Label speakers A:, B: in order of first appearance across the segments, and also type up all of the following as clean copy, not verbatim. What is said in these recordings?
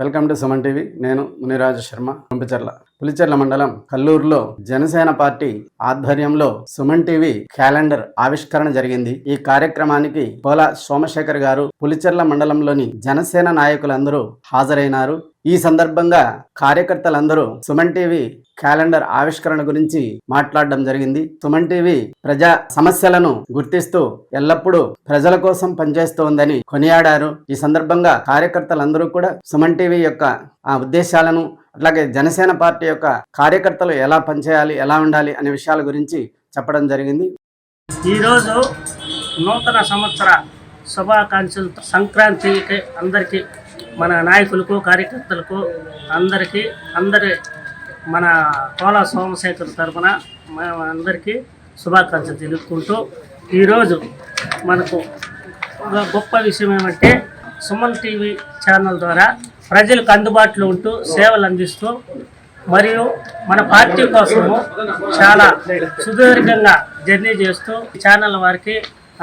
A: Welcome to Suman TV. నేను మునిరాజు శర్మ, పులిచెర్ల మండలం కల్లూరులో Janasena party ఆధ్వర్యంలో సుమన్ టీవీ క్యాలెండర్ ఆవిష్కరణ జరిగింది. ఈ కార్యక్రమానికి పోలా సోమశేఖర్ గారు, పులిచెర్ల మండలంలోని జనసేన నాయకులందరూ హాజరైనారు. ఈ సందర్భంగా కార్యకర్తలందరూ సుమన్ టీవీ క్యాలెండర్ ఆవిష్కరణ గురించి మాట్లాడడం జరిగింది. సుమన్ టీవీ ప్రజా సమస్యలను గుర్తిస్తూ ఎల్లప్పుడూ ప్రజల కోసం పనిచేస్తోందని కొనియాడారు. ఈ సందర్భంగా కార్యకర్తలందరూ కూడా సుమన్ టీవీ యొక్క ఉద్దేశాలను, అట్లాగే జనసేన పార్టీ యొక్క కార్యకర్తలు ఎలా పనిచేయాలి, ఎలా ఉండాలి అనే విషయాల గురించి చెప్పడం జరిగింది.
B: ఈరోజు నూతన సంవత్సర శుభాకాంక్షలు, సంక్రాంతికి అందరికీ, మన నాయకులకు, కార్యకర్తలకు అందరి మన పోలా సోమశేఖర్ తరఫున అందరికీ శుభాకాంక్షలు తెలుపుకుంటూ, ఈరోజు మనకు గొప్ప విషయం ఏమంటే సుమన్ టీవీ ఛానల్ ద్వారా ప్రజలకు అందుబాటులో ఉంటూ సేవలు అందిస్తూ, మరియు మన పార్టీ కోసము చాలా సుదీర్ఘంగా జర్నీ చేస్తూ ఛానల్ వారికి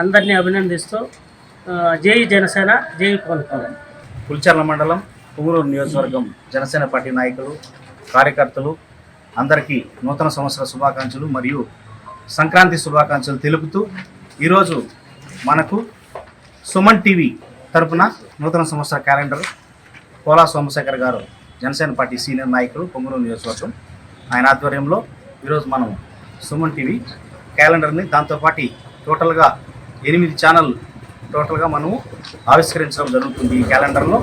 B: అందరినీ అభినందిస్తూ జై జనసేన, జై పవన్ కళ్యాణ్.
C: పులిచెర్ల మండలం పుంగనూరు నియోజకవర్గం జనసేన పార్టీ నాయకులు, కార్యకర్తలు అందరికీ నూతన సంవత్సర శుభాకాంక్షలు మరియు సంక్రాంతి శుభాకాంక్షలు తెలుపుతూ, ఈరోజు మనకు సుమన్ టీవీ తరపున నూతన సంవత్సర క్యాలెండర్ పోలా సోమశేఖర్ గారు, జనసేన పార్టీ సీనియర్ నాయకులు, పుంగనూరు నియోజకవర్గం, ఆయన ఆధ్వర్యంలో ఈరోజు మనం సుమన్ టీవీ క్యాలెండర్ని, దాంతోపాటు టోటల్గా 8 ఛానల్ టోటల్గా మనము ఆవిష్కరించడం జరుగుతుంది. ఈ క్యాలెండర్లో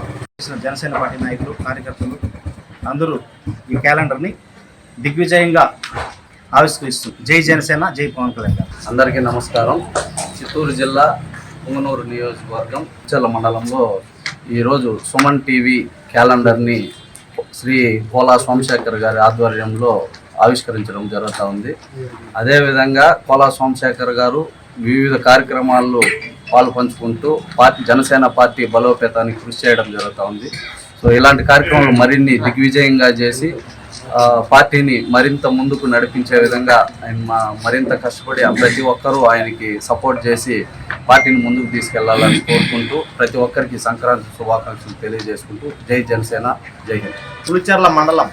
C: జనసేన పార్టీ నాయకులు, కార్యకర్తలు అందరూ ఈ క్యాలెండర్ని దిగ్విజయంగా ఆవిష్కరిస్తూ జై జనసేన, జై పవన్ కళ్యాణ్ గారు.
D: అందరికీ నమస్కారం. చిత్తూరు జిల్లా పుంగనూరు నియోజకవర్గం పులిచెర్ల మండలంలో ఈరోజు సుమన్ టీవీ క్యాలెండర్ని శ్రీ పోలా సోమశేఖర్ గారి ఆధ్వర్యంలో ఆవిష్కరించడం జరుగుతూ ఉంది. అదేవిధంగా పోలా సోమశేఖర్ గారు వివిధ కార్యక్రమాల్లో పాలు పంచుకుంటూ జనసేన పార్టీ బలోపేతానికి కృషి చేయడం జరుగుతూ ఉంది. సో ఇలాంటి కార్యక్రమాలు మరిన్ని దిగ్విజయంగా చేసి పార్టీని మరింత ముందుకు నడిపించే విధంగా ఆయన మరింత కష్టపడి ప్రతి ఒక్కరూ ఆయనకి సపోర్ట్ చేసి పార్టీని ముందుకు తీసుకెళ్లాలని కోరుకుంటూ, ప్రతి ఒక్కరికి సంక్రాంతి శుభాకాంక్షలు తెలియజేసుకుంటూ జై జనసేన, జై హింద్.
C: పులిచెర్ల మండలం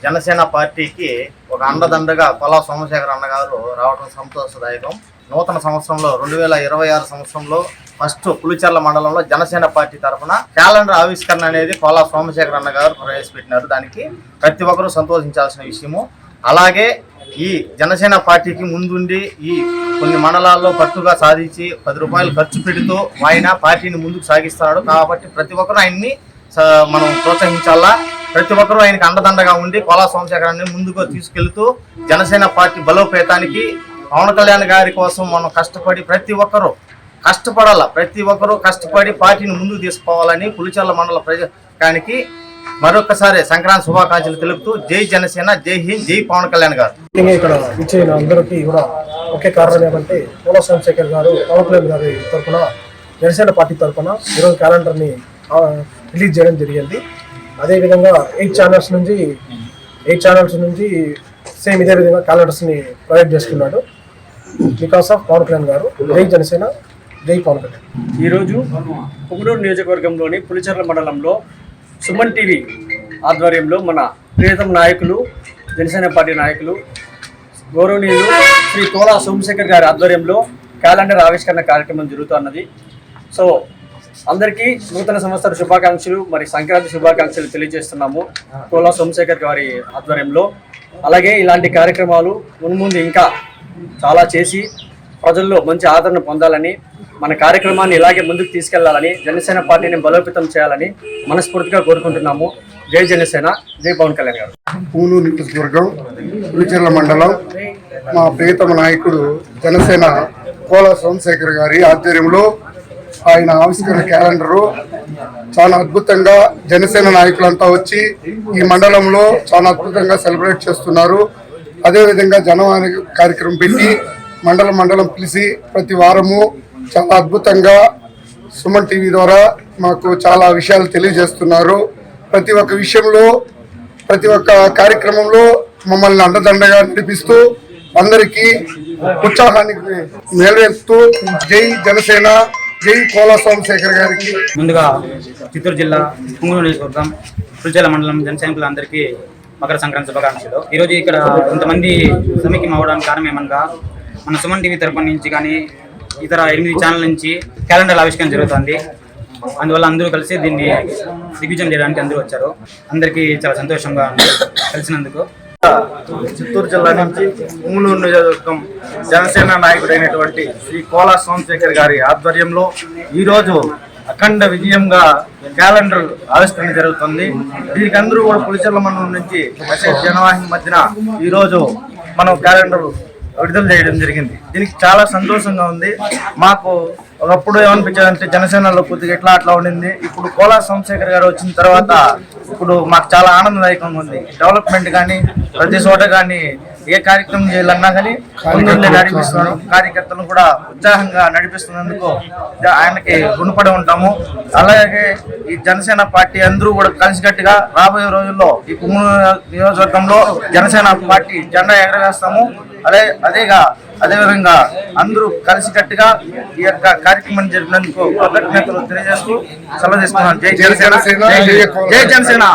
C: జనసేన పార్టీకి ఒక అండదండగా పోలా సోమశేఖర్ అన్నగారు రావడం సంతోషదాయకం. నూతన సంవత్సరంలో 2026 సంవత్సరంలో ఫస్ట్ పులిచెర్ల మండలంలో జనసేన పార్టీ తరఫున క్యాలెండర్ ఆవిష్కరణ అనేది పోలా సోమశేఖర్ అన్న గారు ప్రవేశపెట్టినారు. దానికి ప్రతి ఒక్కరూ సంతోషించాల్సిన విషయము. అలాగే ఈ జనసేన పార్టీకి ముందుండి ఈ కొన్ని మండలాల్లో పట్టుగా సాధించి 10 రూపాయలు ఖర్చు పెడుతూ ఆయన పార్టీని ముందుకు సాగిస్తున్నాడు. కాబట్టి ప్రతి ఒక్కరూ ఆయన్ని మనం ప్రోత్సహించాలా. ప్రతి ఒక్కరూ ఆయనకి అండదండగా ఉండి పోలా సోమశేఖరాన్ని ముందుకు తీసుకెళ్తూ జనసేన పార్టీ బలోపేతానికి, పవన్ కళ్యాణ్ గారి కోసం మనం కష్టపడి ప్రతి ఒక్కరూ కష్టపడి పార్టీని ముందుకు తీసుకోవాలని పులిచెర్ల మండల ప్రజానికి మరొకసారి సంక్రాంతి శుభాకాంక్షలు తెలుపుతూ జై జనసేన, జై హింద్, జై పవన్ కళ్యాణ్ గారు.
E: ఇక్కడ ఇచ్చిన అందరికీ కూడా ఒకే కారణం ఏమంటే పోలా సోమశేఖర్ గారు, పవన్ కళ్యాణ్ గారి తరఫున, జనసేన పార్టీ తరఫున ఈరోజు క్యాలెండర్ని రిలీజ్ చేయడం జరిగింది. అదేవిధంగా 8 ఛానల్స్ నుంచి సేమ్ ఇదే విధంగా క్యాలెండర్స్ని ప్రొవైడ్ చేస్తున్నాడు. బికాస్ ఆఫ్ పవన్ కళ్యాణ్ గారు. జై జనసేన, జై పవన్ కళ్యాణ్.
B: ఈరోజు పుంగనూరు నియోజకవర్గంలోని పులిచెర్ల మండలంలో సుమన్ టీవీ ఆధ్వర్యంలో మన ప్రియతమ నాయకులు, జనసేన పార్టీ నాయకులు, గౌరవనీయులు శ్రీ పోలా సోమశేఖర్ గారి ఆధ్వర్యంలో క్యాలెండర్ ఆవిష్కరణ కార్యక్రమం జరుగుతున్నది. సో అందరికీ నూతన సంవత్సర శుభాకాంక్షలు, మరి సంక్రాంతి శుభాకాంక్షలు తెలియజేస్తున్నాము పోలా సోమశేఖర్ గారి ఆధ్వర్యంలో. అలాగే ఇలాంటి కార్యక్రమాలు మున్ముందు ఇంకా చాలా చేసి ప్రజల్లో మంచి ఆదరణ పొందాలని, మన కార్యక్రమాన్ని ఇలాగే ముందుకు తీసుకెళ్లాలని, జనసేన పార్టీని బలోపేతం చేయాలని మనస్ఫూర్తిగా కోరుకుంటున్నాము. జై జనసేన, జై పవన్ కళ్యాణ్ గారు.
F: పుంగనూరు నియోజకవర్గం పులిచెర్ల మండలం మా ప్రియతమ నాయకుడు జనసేన పోలా సోమశేఖర్ గారి ఆధ్వర్యంలో ఆయన ఆవిష్కరణ క్యాలెండరు చాలా అద్భుతంగా జనసేన నాయకులంతా వచ్చి ఈ మండలంలో చాలా అద్భుతంగా సెలబ్రేట్ చేస్తున్నారు. అదేవిధంగా జనవాణి కార్యక్రమం పెట్టి మండలం పిలిచి ప్రతి వారము చాలా అద్భుతంగా సుమన్ టీవీ ద్వారా మాకు చాలా విషయాలు తెలియజేస్తున్నారు. ప్రతి ఒక్క విషయంలో, ప్రతి ఒక్క కార్యక్రమంలో మమ్మల్ని అండదండగా నడిపిస్తూ అందరికీ ఉత్సాహానికి మేలువేస్తూ జై జనసేన, జై కోలా సోమశేఖర్ గారికి.
G: ముందుగా చిత్తూరు జిల్లా పుంగనూరు నియోజకవర్గం పులిచెర్ల మండలం జన సైనికులందరికీ మకర సంక్రాంతి శుభాకాంక్షలు. ఈరోజు ఇక్కడ ఇంతమంది సమైక్యం అవ్వడానికి కారణం ఏమనగా మన సుమన్ టీవీ తరపున నుంచి కానీ ఇతర 8 ఛానల్ నుంచి క్యాలెండర్ ఆవిష్కరణ జరుగుతుంది. అందువల్ల అందరూ కలిసి దీన్ని దిగ్విజయం చేయడానికి అందరూ వచ్చారు. అందరికీ చాలా సంతోషంగా ఉంది కలిసినందుకు.
C: చిత్తూరు జిల్లా నుంచి పుంగనూరు నియోజకవర్గం జనసేన నాయకుడైనటువంటి శ్రీ కోలా సోమశేఖర్ గారి ఆధ్వర్యంలో ఈరోజు అఖండ విజయంగా క్యాలెండర్ ఆవిష్కరణ జరుగుతుంది. దీనికి అందరూ కూడా పులిచెర్ల మండలం నుంచి మెసేజ్ జనవాహిని మధ్యన ఈరోజు మనం క్యాలెండర్ విడుదల చేయడం జరిగింది. దీనికి చాలా సంతోషంగా ఉంది. మాకు ఒకప్పుడు ఏమనిపించేదంటే జనసేనలో కొద్దిగా ఇట్లా అట్లా ఉండింది. ఇప్పుడు కోలా సోమశేఖర్ గారు వచ్చిన తర్వాత ఇప్పుడు మాకు చాలా ఆనందదాయకంగా ఉంది. డెవలప్మెంట్ కానీ ప్రతి చోట కానీ ఏ కార్యక్రమం చేయాలన్నా కానీ ముందుండి నడిపిస్తున్నాను. కార్యకర్తలను కూడా ఉత్సాహంగా నడిపిస్తున్నందుకు ఆయనకి రుణపడి ఉంటాము. అలాగే ఈ జనసేన పార్టీ అందరూ కూడా కలిసికట్టుగా రాబోయే రోజుల్లో ఈ పుంగనూరు నియోజకవర్గంలో జనసేన పార్టీ జెండా ఎగరవేస్తాము. అదేవిధంగా అందరూ కలిసికట్టుగా ఈ యొక్క కార్యక్రమం జరిపినందుకు కృతజ్ఞతలు తెలియజేస్తూ సెలవు తీసుకున్నాను. జై జనసేన, జై జనసేన.